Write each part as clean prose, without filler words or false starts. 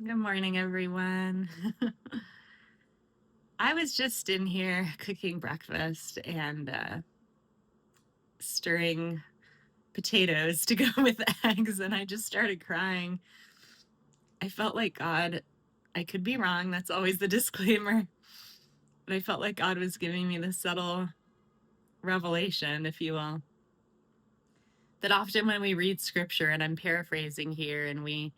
Good morning, everyone. I was just in here cooking breakfast and stirring potatoes to go with eggs, and I just started crying. I felt like God, I could be wrong, that's always the disclaimer, but I felt like God was giving me this subtle revelation, if you will, that often when we read scripture, and I'm paraphrasing here, and we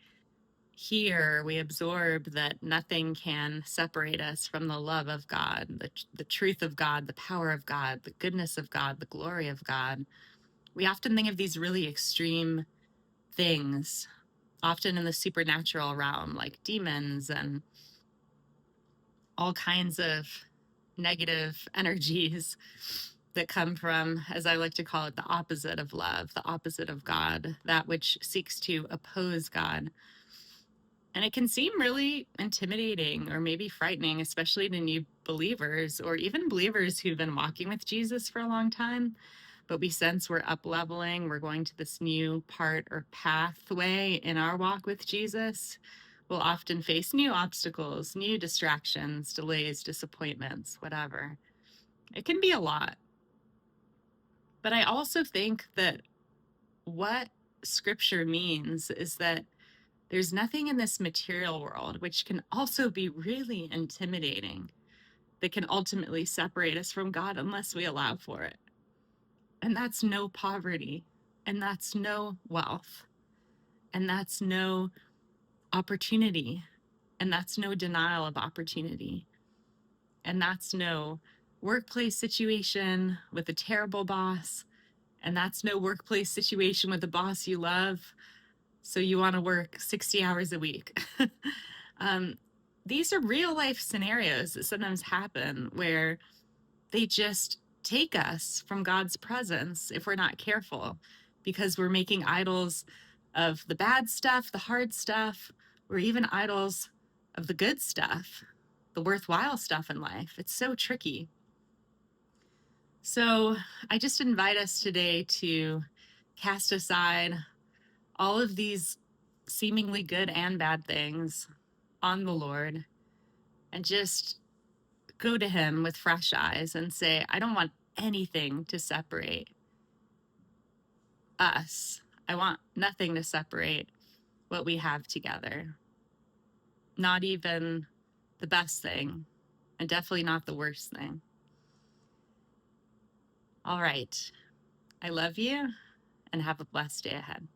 absorb that nothing can separate us from the love of God, the truth of God, the power of God, the goodness of God, the glory of God. We often think of these really extreme things, often in the supernatural realm, like demons and all kinds of negative energies that come from, as I like to call it, the opposite of love, the opposite of God, that which seeks to oppose God. And it can seem really intimidating or maybe frightening, especially to new believers or even believers who've been walking with Jesus for a long time. But we sense we're up leveling, we're going to this new part or pathway in our walk with Jesus. We'll often face new obstacles, new distractions, delays, disappointments, whatever. It can be a lot. But I also think that what scripture means is that there's nothing in this material world, which can also be really intimidating, that can ultimately separate us from God unless we allow for it. And that's no poverty, and that's no wealth, and that's no opportunity, and that's no denial of opportunity, and that's no workplace situation with a terrible boss, and that's no workplace situation with a boss you love, so you want to work 60 hours a week. um, these are real life scenarios that sometimes happen where they just take us from God's presence if we're not careful, because we're making idols of the bad stuff, the hard stuff, or even idols of the good stuff, the worthwhile stuff in life. It's so tricky. So I just invite us today to cast aside all of these seemingly good and bad things on the Lord and just go to Him with fresh eyes and say, I don't want anything to separate us. I want nothing to separate what we have together. Not even the best thing, and definitely not the worst thing. All right. I love you and have a blessed day ahead.